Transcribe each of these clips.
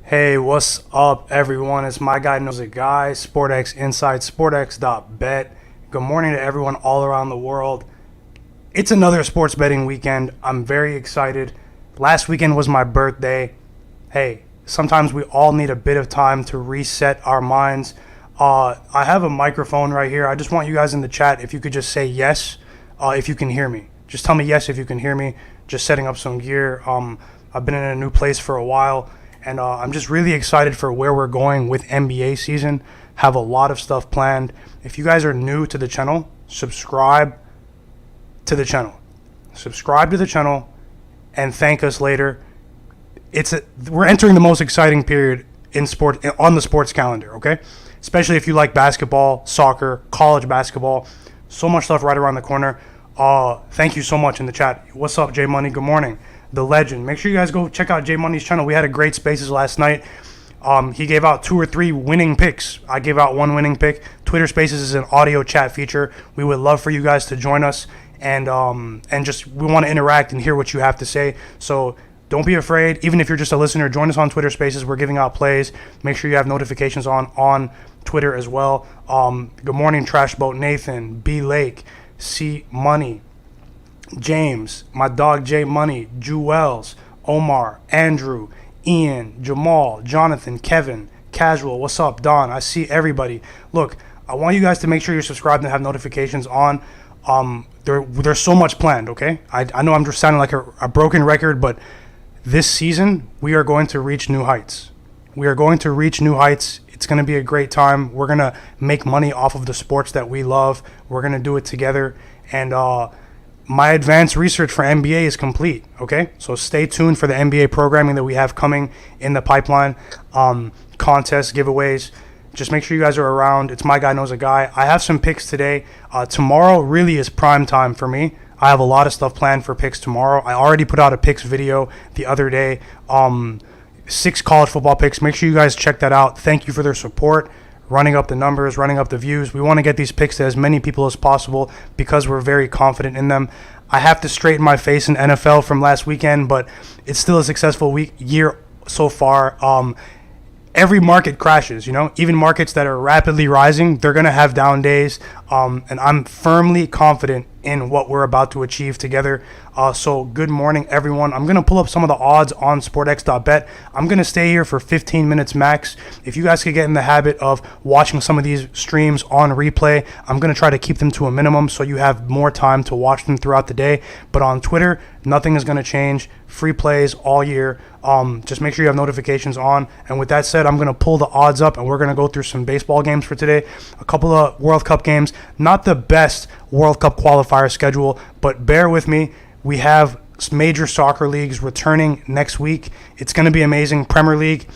Hey, what's up, everyone? It's my guy knows a guy, SportX Inside, SportX.bet. Good morning to everyone all around the world. It's another sports betting weekend. I'm very excited. Last weekend was my birthday. Hey, sometimes we all need a bit of time to reset our minds. I have a microphone right here. I just want you guys in the chat, if you could just say yes if you can hear me. Just tell me yes if you can hear me. Just setting up some gear. I've been in a new place for a while. And I'm just really excited for where we're going with NBA season. Have a lot of stuff planned. If you guys are new to the channel, subscribe to the channel. Subscribe to the channel and thank us later. We're entering the most exciting period in sport on the sports calendar, okay? Especially if you like basketball, soccer, college basketball. So much stuff right around the corner. Thank you so much in the chat. What's up, J Money? Good morning. The legend. Make sure you guys go check out J Money's channel. We had a great Spaces last night. He gave out 2 or 3 winning picks. I gave out 1 winning pick. Twitter Spaces is an audio chat feature. We would love for you guys to join us and just we want to interact and hear what you have to say. So don't be afraid. Even if you're just a listener, join us on Twitter Spaces. We're giving out plays. Make sure you have notifications on Twitter as well. Good morning, Trash Boat Nathan, B Lake, C Money, James, my dog J Money, Jewels, Omar, Andrew, Ian, Jamal, Jonathan, Kevin, Casual, what's up, Don? I see everybody. Look, I want you guys to make sure you're subscribed and have notifications on. There's so much planned, okay? I know I'm just sounding like a broken record, but this season we are going to reach new heights. We are going to reach new heights. It's going to be a great time. We're going to make money off of the sports that we love. We're going to do it together. And my advanced research for NBA is complete, okay? So stay tuned for the NBA programming that we have coming in the pipeline, contests, giveaways. Just make sure you guys are around. It's my guy knows a guy. I have some picks today. Tomorrow really is prime time for me. I have a lot of stuff planned for picks tomorrow. I already put out a picks video the other day. 6 college football picks. Make sure you guys check that out. Thank you for their support. Running up the numbers, running up the views. We want to get these picks to as many people as possible because we're very confident in them. I have to straighten my face in NFL from last weekend, but it's still a successful year so far. Every market crashes, even markets that are rapidly rising, they're going to have down days. And I'm firmly confident in what we're about to achieve together. So good morning, everyone. I'm going to pull up some of the odds on SportX.bet. I'm going to stay here for 15 minutes max. If you guys could get in the habit of watching some of these streams on replay, I'm going to try to keep them to a minimum so you have more time to watch them throughout the day. But on Twitter, nothing is going to change. Free plays all year. Just make sure you have notifications on. And with that said, I'm going to pull the odds up and we're going to go through some baseball games for today. A couple of World Cup games. Not the best World Cup qualifier schedule, but bear with me. We have major soccer leagues returning next week. It's going to be amazing. Premier League,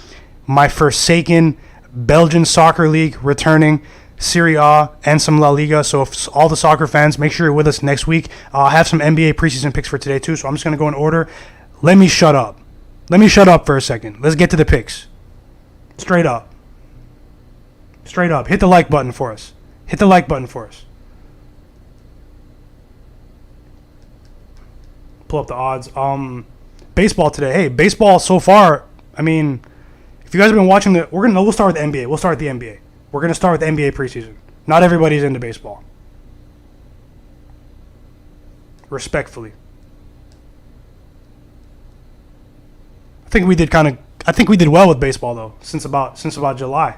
my forsaken Belgian soccer league returning, Serie A, and some La Liga. So if all the soccer fans, make sure you're with us next week. I have some NBA preseason picks for today too, so I'm just going to go in order. Let me shut up. Let me shut up for a second. Let's get to the picks. Straight up. Straight up. Hit the like button for us. Hit the like button for us. Pull up the odds. Baseball today. Hey, baseball so far, I mean, if you guys have been watching we'll start with the NBA. We'll start with the NBA. We're going to start with the NBA preseason. Not everybody's into baseball. Respectfully. I think we did well with baseball though, since about July.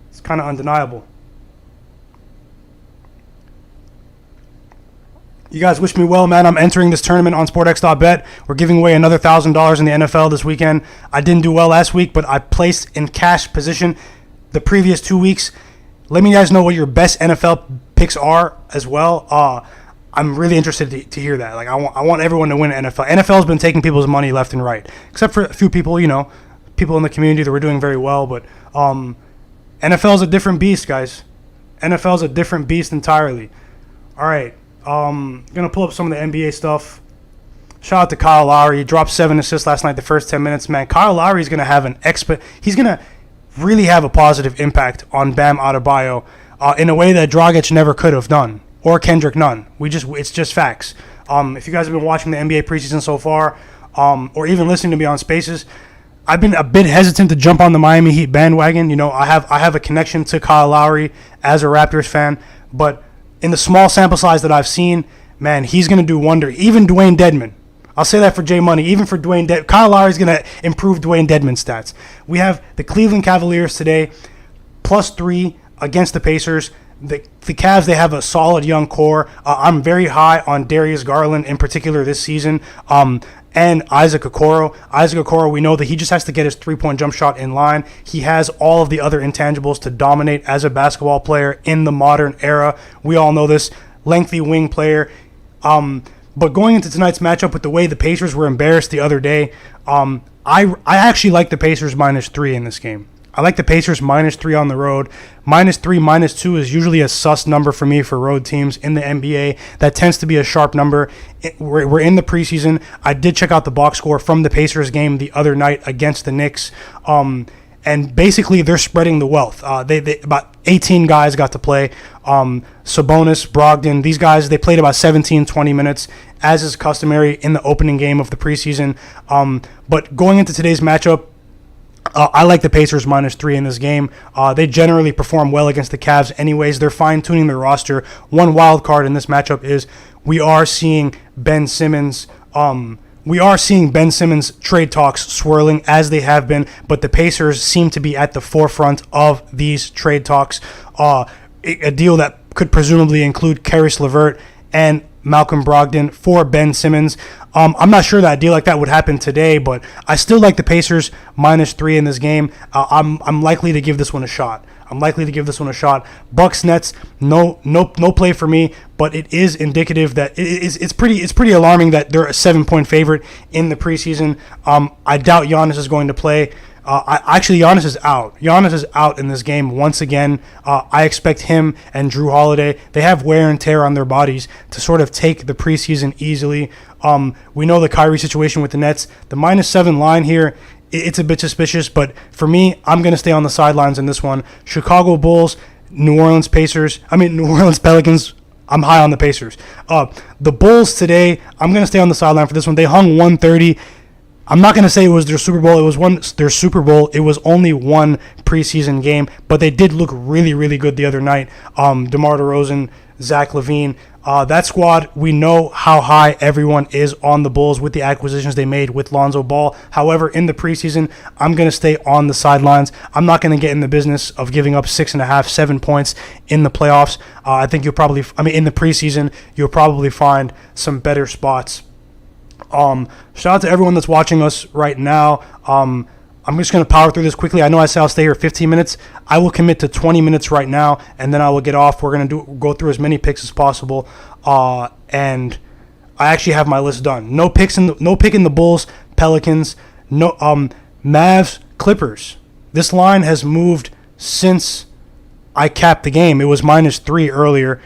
It's kind of undeniable. You guys wish me well, man. I'm entering this tournament on SportX.bet. We're giving away another $1,000 in the NFL this weekend. I didn't do well last week, but I placed in cash position the previous 2 weeks. Let me guys know what your best NFL picks are as well. I'm really interested to hear that. Like I want everyone to win NFL. NFL's been taking people's money left and right, except for a few people, people in the community that were doing very well. But NFL's a different beast, guys. NFL's a different beast entirely. All right. Gonna pull up some of the NBA stuff. Shout out to Kyle Lowry. He dropped 7 assists last night, the first 10 minutes. Man, Kyle Lowry is gonna have he's gonna really have a positive impact on Bam Adebayo in a way that Dragic never could have done, or Kendrick Nunn. It's just facts. If you guys have been watching the NBA preseason so far, or even listening to me on Spaces, I've been a bit hesitant to jump on the Miami Heat bandwagon. You know, I have a connection to Kyle Lowry as a Raptors fan, but in the small sample size that I've seen, man, he's going to do wonder. Even Dwayne Dedmon. I'll say that for J Money. Even for Dwayne Dedmon, Kyle Lowry's going to improve Dwayne Dedmon's stats. We have the Cleveland Cavaliers today, +3 against the Pacers. The Cavs, they have a solid young core. I'm very high on Darius Garland in particular this season, and Isaac Okoro. Isaac Okoro, we know that he just has to get his three-point jump shot in line. He has all of the other intangibles to dominate as a basketball player in the modern era. We all know this. Lengthy wing player. But going into tonight's matchup with the way the Pacers were embarrassed the other day, I actually like the Pacers -3 in this game. I like the Pacers -3 on the road. -3, -2 is usually a sus number for me for road teams in the NBA. That tends to be a sharp number. We're in the preseason. I did check out the box score from the Pacers game the other night against the Knicks. And basically, they're spreading the wealth. They about 18 guys got to play. Sabonis, Brogdon, these guys, they played about 17, 20 minutes, as is customary in the opening game of the preseason. But going into today's matchup, I like the Pacers -3 in this game. They generally perform well against the Cavs anyways. They're fine-tuning their roster. One wild card in this matchup is we are seeing Ben Simmons trade talks swirling as they have been, but the Pacers seem to be at the forefront of these trade talks. A deal that could presumably include Caris LeVert and Malcolm Brogdon for Ben Simmons. I'm not sure that a deal like that would happen today, but I still like the Pacers -3 in this game. I'm likely to give this one a shot. Bucks Nets, no play for me, but it is indicative that it's pretty alarming that they're a 7-point favorite in the preseason. I doubt Giannis is going to play. Actually, Giannis is out. Giannis is out in this game once again. I expect him and Drew Holiday, they have wear and tear on their bodies to sort of take the preseason easily. We know the Kyrie situation with the Nets. The -7 line here, it's a bit suspicious, but for me, I'm going to stay on the sidelines in this one. Chicago Bulls, New Orleans Pelicans. I'm high on the Pacers. The Bulls today, I'm going to stay on the sideline for this one. They hung 130. I'm not going to say it was their Super Bowl. It was their Super Bowl. It was only one preseason game, but they did look really, really good the other night. DeMar DeRozan, Zach LaVine. That squad, we know how high everyone is on the Bulls with the acquisitions they made with Lonzo Ball. However, in the preseason, I'm going to stay on the sidelines. I'm not going to get in the business of giving up 6.5, 7 points in the playoffs. I think in the preseason, you'll probably find some better spots. Shout out to everyone that's watching us right now. I'm just going to power through this quickly. I know I said I'll stay here 15 minutes. I will commit to 20 minutes right now, and then I will get off. We're going to go through as many picks as possible, and I actually have my list done. No pick in the Bulls, Pelicans, Mavs, Clippers. This line has moved since I capped the game. It was -3 earlier.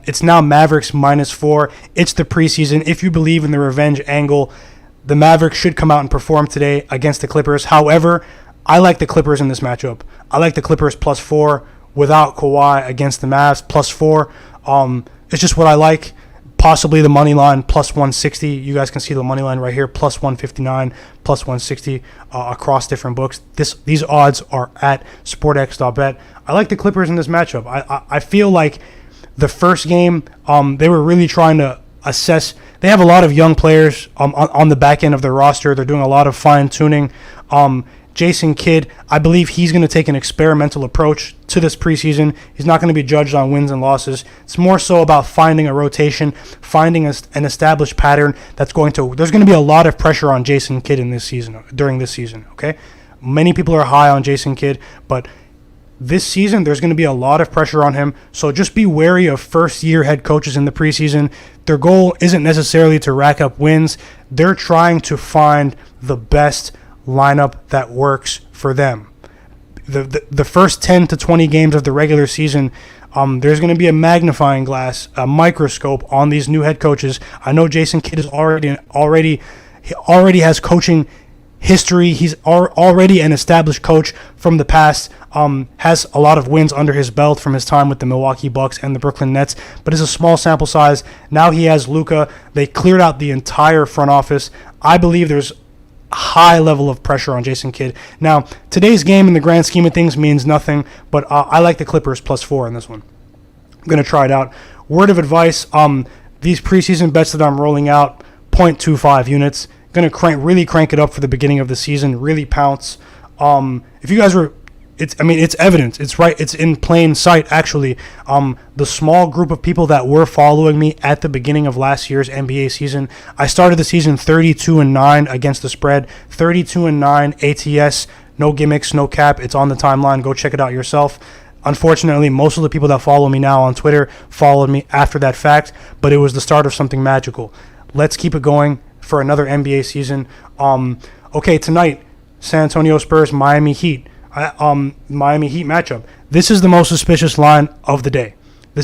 It's now Mavericks -4. It's the preseason. If you believe in the revenge angle, the Mavericks should come out and perform today against the Clippers. However, I like the Clippers in this matchup. I like the Clippers +4 without Kawhi against the Mavs +4. It's just what I like. Possibly the money line +160. You guys can see the money line right here, +159, +160 across different books. These odds are at sportx.bet. I like the Clippers in this matchup. I feel like the first game, they were really trying to assess. They have a lot of young players on the back end of their roster. They're doing a lot of fine-tuning. Jason Kidd, I believe he's going to take an experimental approach to this preseason. He's not going to be judged on wins and losses. It's more so about finding a rotation, finding an established pattern there's going to be a lot of pressure on Jason Kidd during this season, okay? Many people are high on Jason Kidd, but this season there's going to be a lot of pressure on him, so just be wary of first-year head coaches in the preseason. Their goal isn't necessarily to rack up wins. They're trying to find the best lineup that works for them. The first 10 to 20 games of the regular season, there's going to be a magnifying glass, a microscope on these new head coaches. I know Jason Kidd is already has coaching history. He's already an established coach from the past, has a lot of wins under his belt from his time with the Milwaukee Bucks and the Brooklyn Nets, but it's a small sample size. Now he has Luka. They cleared out the entire front office. I believe there's high level of pressure on Jason Kidd. Now, today's game in the grand scheme of things means nothing, but I like the Clippers +4 in this one. I'm going to try it out. Word of advice, these preseason bets that I'm rolling out, 0.25 units. Going to really crank it up for the beginning of the season, really pounce. If you guys were, it's evident. It's right. It's in plain sight, actually. The small group of people that were following me at the beginning of last year's NBA season, I started the season 32-9 against the spread, 32-9 ATS, no gimmicks, no cap. It's on the timeline. Go check it out yourself. Unfortunately, most of the people that follow me now on Twitter followed me after that fact, but it was the start of something magical. Let's keep it going for another NBA season. Okay, tonight, San Antonio Spurs, Miami Heat. Miami Heat matchup. This is the most suspicious line of the day. The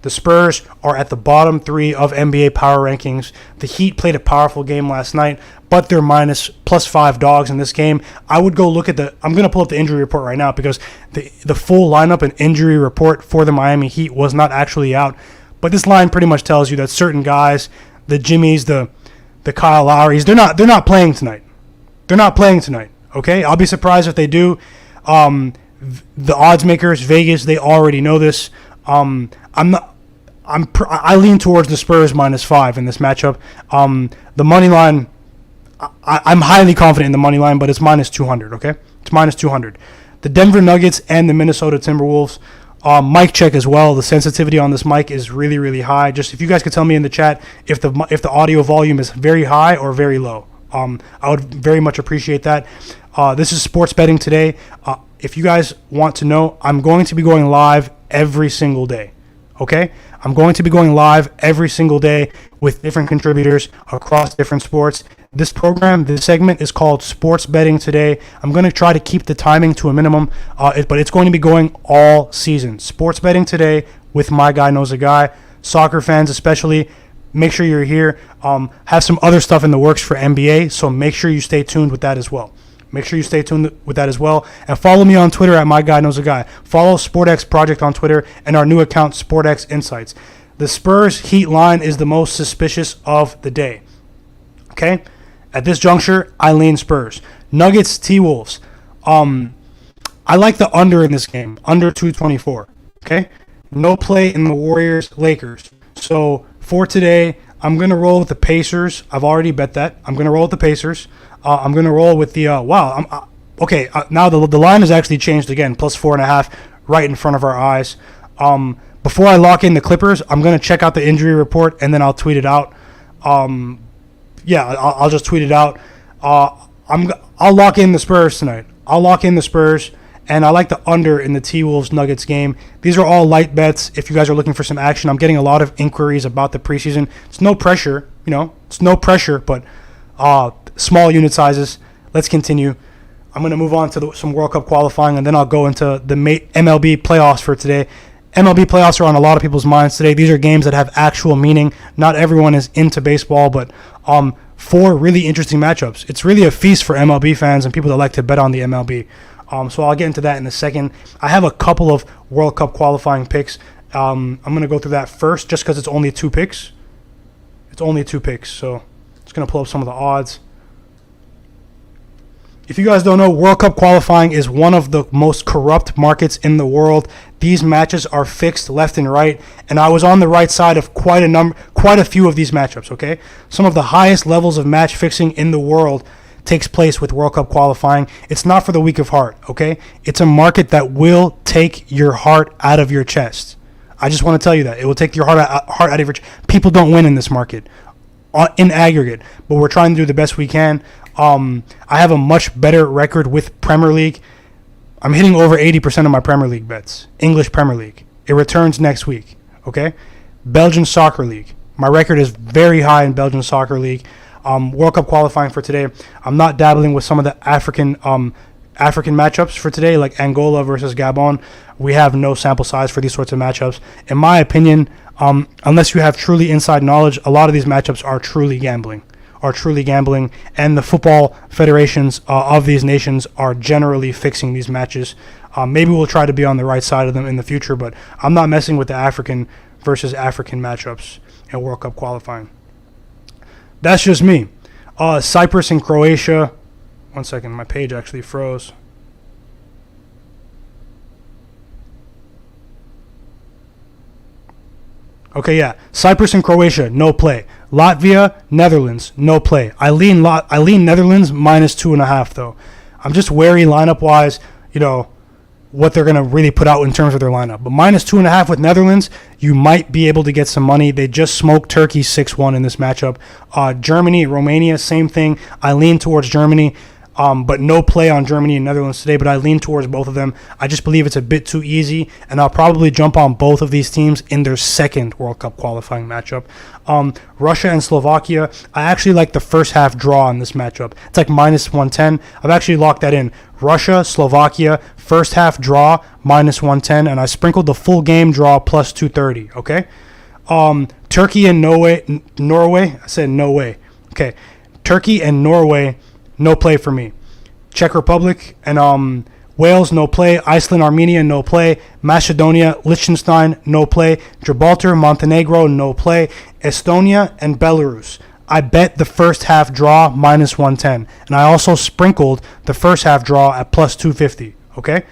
Spurs are at the bottom 3 of NBA power rankings. The Heat played a powerful game last night, but they're +5 dogs in this game. I would go look at I'm going to pull up the injury report right now because the full lineup and injury report for the Miami Heat was not actually out. But this line pretty much tells you that certain guys, the Jimmys, the Kyle Lowrys, they're not playing tonight. Okay, I'll be surprised if they do. The odds makers, Vegas, they already know this. I lean towards the Spurs -5 in this matchup. The money line, I'm highly confident in the money line, but it's -200. Okay, it's -200. The Denver Nuggets and the Minnesota Timberwolves. Mic check as well. The sensitivity on this mic is really, really high. Just if you guys could tell me in the chat if the audio volume is very high or very low. I would very much appreciate that. This is sports betting today. If you guys want to know, I'm going to be going live every single day. Okay? I'm going to be going live every single day with different contributors across different sports. This segment is called Sports Betting Today. I'm going to try to keep the timing to a minimum, but it's going to be going all season. Sports Betting Today with My Guy Knows a Guy. Soccer fans especially, make sure you're here. Have some other stuff in the works for NBA, so make sure you stay tuned with that as well. And follow me on Twitter at My Guy Knows a Guy. Follow SportX Project on Twitter and our new account, SportX Insights. The Spurs Heat line is the most suspicious of the day. Okay? At this juncture, I lean Spurs. Nuggets, T-Wolves. I like the under in this game, under 224. Okay? No play in the Warriors, Lakers. So for today, I'm going to roll with the Pacers. I've already bet that. I'm going to roll with the Pacers. I'm going to roll with the now the line has actually changed again, +4.5 right in front of our eyes. Before I lock in the Clippers, I'm going to check out the injury report, and then I'll tweet it out. I'll just tweet it out. I'll lock in the Spurs tonight. And I like the under in the T-Wolves Nuggets game. These are all light bets if you guys are looking for some action. I'm getting a lot of inquiries about the preseason. It's no pressure, but small unit sizes. Let's continue. I'm going to move on to some World Cup qualifying, and then I'll go into the MLB playoffs for today. MLB playoffs are on a lot of people's minds today. These are games that have actual meaning. Not everyone is into baseball, but 4 really interesting matchups. It's really a feast for MLB fans and people that like to bet on the MLB. So I'll get into that in a second. I have a couple of World Cup qualifying picks. I'm going to go through that first just because it's only 2 picks. So just going to pull up some of the odds. If you guys don't know, World Cup qualifying is one of the most corrupt markets in the world. These matches are fixed left and right, and I was on the right side of quite a few of these matchups, okay? Some of the highest levels of match fixing in the world takes place with World Cup qualifying. It's not for the weak of heart, okay? It's a market that will take your heart out of your chest. I just want to tell you that. It will take your heart out of your chest. People don't win in this market in aggregate, but we're trying to do the best we can. I have a much better record with Premier League. I'm hitting over 80% of my Premier League bets. English Premier League. It returns next week, okay? Belgian Soccer League. My record is very high in Belgian Soccer League. World Cup qualifying for today. I'm not dabbling with some of the African matchups for today, like Angola versus Gabon. We have no sample size for these sorts of matchups. In my opinion, unless you have truly inside knowledge, a lot of these matchups are truly gambling, and the football federations of these nations are generally fixing these matches. Maybe we'll try to be on the right side of them in the future, but I'm not messing with the African versus African matchups in World Cup qualifying. That's just me. Cyprus and Croatia. One second, my page actually froze. Okay, yeah. Cyprus and Croatia, no play. Latvia, Netherlands, no play. I lean Netherlands -2.5 though. I'm just wary lineup wise, what they're gonna really put out in terms of their lineup. But -2.5 with Netherlands, you might be able to get some money. They just smoked Turkey 6-1 in this matchup. Germany, Romania, same thing. I lean towards Germany. But no play on Germany and Netherlands today, but I lean towards both of them. I just believe it's a bit too easy, and I'll probably jump on both of these teams in their second World Cup qualifying matchup. Russia and Slovakia, I actually like the first half draw in this matchup. It's like -110. I've actually locked that in. Russia, Slovakia, first half draw, -110, and I sprinkled the full game draw plus 230, okay? Turkey and Norway, I said no way. Okay, Turkey and Norway, no play for me. Czech Republic and Wales, no play. Iceland, Armenia, no play. Macedonia, Liechtenstein, no play. Gibraltar, Montenegro, no play. Estonia and Belarus. I bet the first half draw -110. And I also sprinkled the first half draw at plus 250. Okay?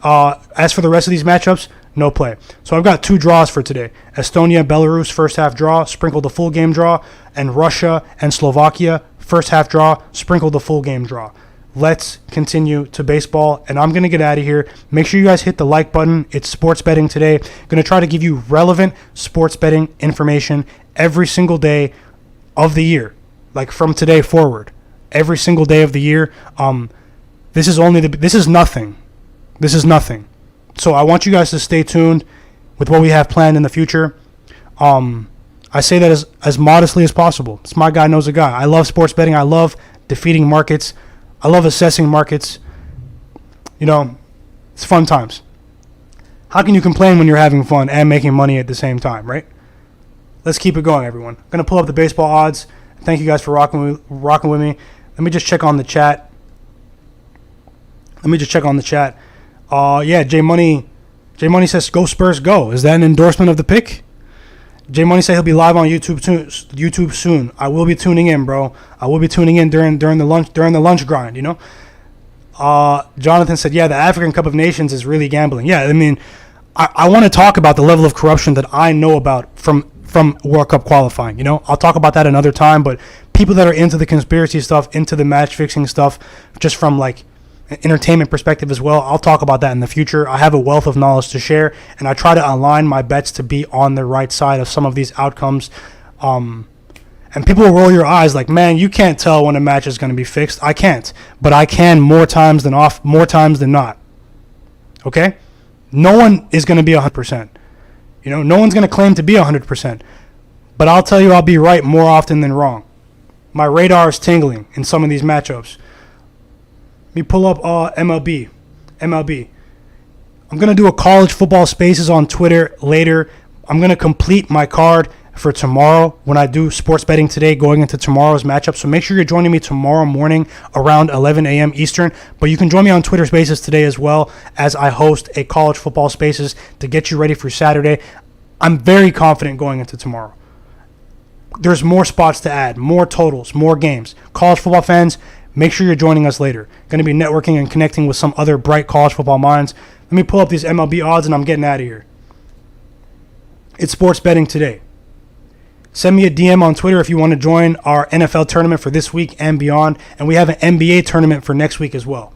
As for the rest of these matchups, no play. So I've got two draws for today. Estonia, Belarus, first half draw, sprinkled the full game draw. And Russia and Slovakia, first half draw, sprinkle the full game draw. Let's continue to baseball, and I'm going to get out of here. Make sure you guys hit the like button. It's sports betting today. Going to try to give you relevant sports betting information every single day of the year, like from today forward. Every single day of the year. This is nothing. This is nothing. So I want you guys to stay tuned with what we have planned in the future. I say that as modestly as possible. It's my guy knows a guy. I love sports betting. I love defeating markets. I love assessing markets. It's fun times. How can you complain when you're having fun and making money at the same time, right? Let's keep it going, everyone. I'm going to pull up the baseball odds. Thank you guys for rocking with me. Let me just check on the chat. Yeah, J Money says, go Spurs, go. Is that an endorsement of the pick? J Money said he'll be live on YouTube soon. I will be tuning in, bro. I will be tuning in during the lunch grind. Jonathan said, yeah, the African Cup of Nations is really gambling. Yeah, I mean, I want to talk about the level of corruption that I know about from World Cup qualifying. I'll talk about that another time. But people that are into the conspiracy stuff, into the match fixing stuff, just from like entertainment perspective as well, I'll talk about that in the future. I have a wealth of knowledge to share, and I try to align my bets to be on the right side of some of these outcomes. And people will roll your eyes like, man, you can't tell when a match is going to be fixed. I can't, but I can more times than not. Okay? No one is going to be 100%. No one's going to claim to be 100%. But I'll tell you, I'll be right more often than wrong. My radar is tingling in some of these matchups. Let me pull up MLB. I'm going to do a college football spaces on Twitter later. I'm going to complete my card for tomorrow when I do sports betting today going into tomorrow's matchup. So make sure you're joining me tomorrow morning around 11 a.m. Eastern. But you can join me on Twitter Spaces today as well, as I host a college football spaces to get you ready for Saturday. I'm very confident going into tomorrow. There's more spots to add, more totals, more games. College football fans, make sure you're joining us later. Going to be networking and connecting with some other bright college football minds. Let me pull up these MLB odds and I'm getting out of here. It's sports betting today. Send me a DM on Twitter if you want to join our NFL tournament for this week and beyond. And we have an NBA tournament for next week as well.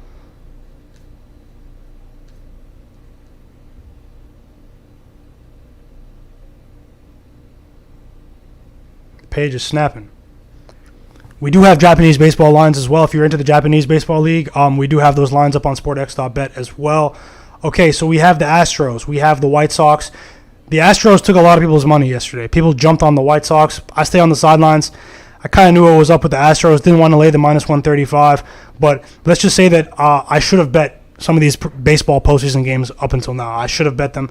The page is snapping. We do have Japanese baseball lines as well. If you're into the Japanese baseball league, we do have those lines up on sportx.bet as well. Okay, so we have the Astros. We have the White Sox. The Astros took a lot of people's money yesterday. People jumped on the White Sox. I stay on the sidelines. I kind of knew what was up with the Astros. Didn't want to lay the -135. But let's just say that I should have bet some of these baseball postseason games up until now. I should have bet them.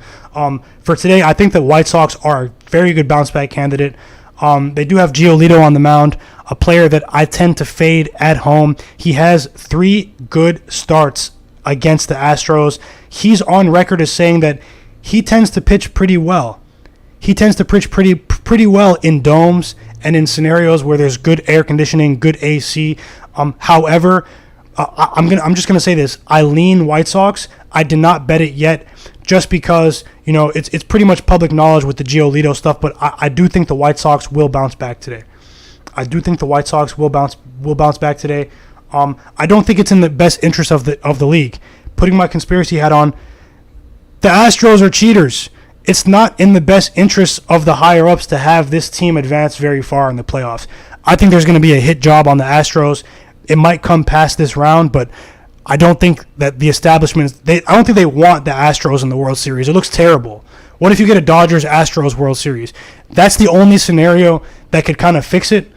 For today, I think the White Sox are a very good bounce-back candidate. They do have Giolito on the mound, a player that I tend to fade at home. He has 3 good starts against the Astros. He's on record as saying that he tends to pitch pretty well. He tends to pitch pretty well in domes and in scenarios where there's good air conditioning, good AC. However, I'm just gonna say this: I lean White Sox. I did not bet it yet, just because it's pretty much public knowledge with the Giolito stuff. But I do think the White Sox will bounce back today. I do think the White Sox will bounce back today. I don't think it's in the best interest of the league. Putting my conspiracy hat on, the Astros are cheaters. It's not in the best interest of the higher-ups to have this team advance very far in the playoffs. I think there's going to be a hit job on the Astros. It might come past this round, but I don't think that the establishment, I don't think they want the Astros in the World Series. It looks terrible. What if you get a Dodgers-Astros World Series? That's the only scenario that could kind of fix it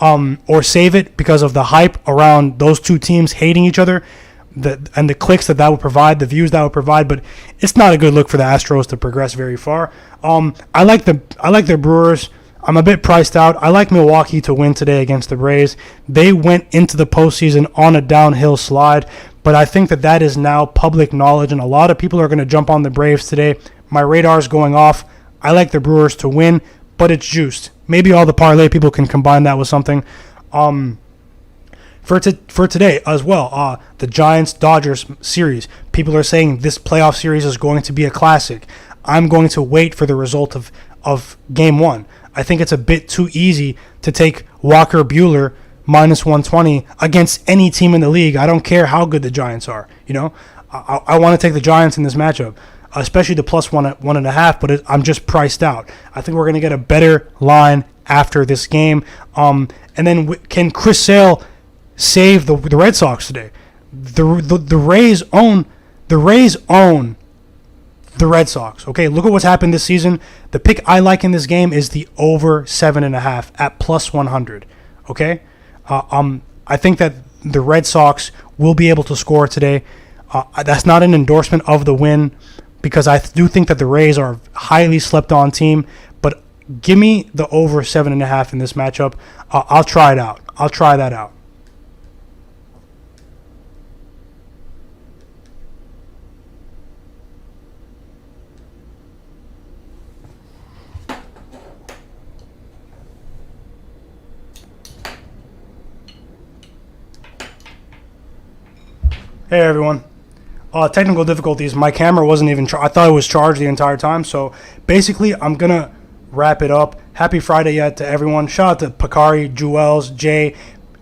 or save it because of the hype around those two teams hating each other. And the clicks that would provide, the views that would provide, but it's not a good look for the Astros to progress very far. I like the Brewers. I'm a bit priced out. I like Milwaukee to win today against the Braves. They went into the postseason on a downhill slide, but I think that is now public knowledge, and a lot of people are going to jump on the Braves today. My radar's going off. I like the Brewers to win, but it's juiced. Maybe all the parlay people can combine that with something. For today as well, the Giants-Dodgers series. People are saying this playoff series is going to be a classic. I'm going to wait for the result of Game 1. I think it's a bit too easy to take Walker Buehler minus 120 against any team in the league. I don't care how good the Giants are. I want to take the Giants in this matchup, especially the plus 1.5, but I'm just priced out. I think we're going to get a better line after this game. And then can Chris Sale save the Red Sox today? The Rays own the Red Sox. Okay, look at what's happened this season. The pick I like in this game is the over 7.5 at plus 100. Okay, I think that the Red Sox will be able to score today. That's not an endorsement of the win, because I do think that the Rays are a highly slept on team. But give me the over 7.5 in this matchup. I'll try it out. I'll try that out. Hey everyone. Technical difficulties. My camera wasn't even I thought it was charged the entire time. So basically, I'm going to wrap it up. Happy Friday yet to everyone. Shout out to Pakari, Jewels, Jay,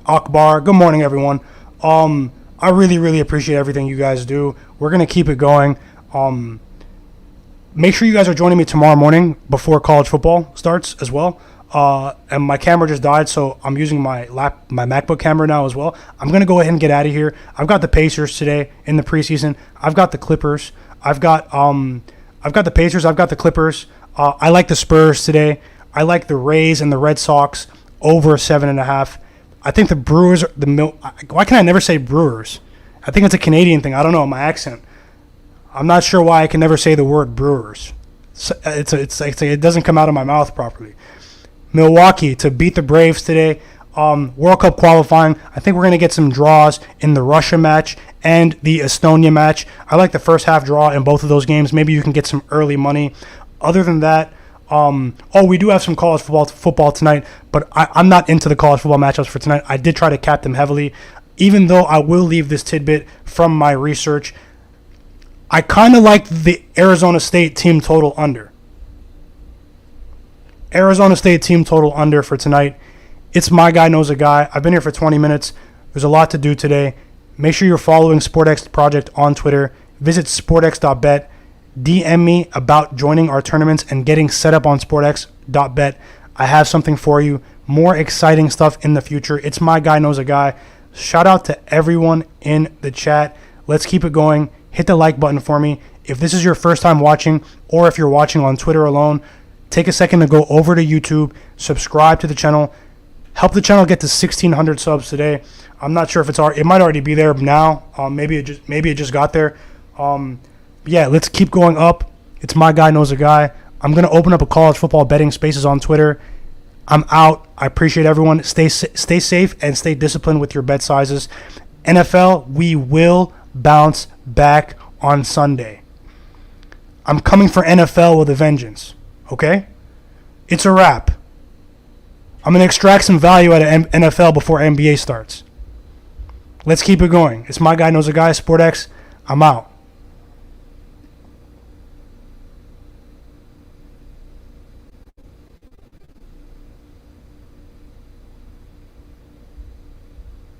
Akbar. Good morning, everyone. I really, really appreciate everything you guys do. We're going to keep it going. Make sure you guys are joining me tomorrow morning before college football starts as well. And my camera just died, so I'm using my MacBook camera now as well. I'm going to go ahead and get out of here. I've got the Pacers today in the preseason. I've got the Clippers. I've got the Pacers. I've got the Clippers. I like the Spurs today. I like the Rays and the Red Sox over 7.5. I think the Brewers, why can I never say Brewers? I think it's a Canadian thing. I don't know, my accent. I'm not sure why I can never say the word Brewers. It doesn't come out of my mouth properly. Milwaukee to beat the Braves today. World Cup qualifying. I think we're going to get some draws in the Russia match and the Estonia match. I like the first half draw in both of those games. Maybe you can get some early money. Other than that, we do have some college football tonight, but I'm not into the college football matchups for tonight. I did try to cap them heavily, even though I will leave this tidbit from my research. I kind of like the Arizona State team total under. Arizona State team total under for tonight. It's My Guy Knows a Guy. I've been here for 20 minutes. There's a lot to do today. Make sure you're following SportX Project on Twitter. Visit sportx.bet. DM me about joining our tournaments and getting set up on sportx.bet. I have something for you. More exciting stuff in the future. It's My Guy Knows a Guy. Shout out to everyone in the chat. Let's keep it going. Hit the like button for me. If this is your first time watching, or if you're watching on Twitter alone, take a second to go over to YouTube, subscribe to the channel, help the channel get to 1,600 subs today. I'm not sure if it might already be there now. Maybe it just got there. Yeah, let's keep going up. It's My Guy Knows a Guy. I'm gonna open up a college football betting spaces on Twitter. I'm out. I appreciate everyone. Stay safe and stay disciplined with your bet sizes. NFL, we will bounce back on Sunday. I'm coming for NFL with a vengeance. Okay? It's a wrap. I'm going to extract some value out of NFL before NBA starts. Let's keep it going. It's My Guy Knows a Guy, SportX. I'm out.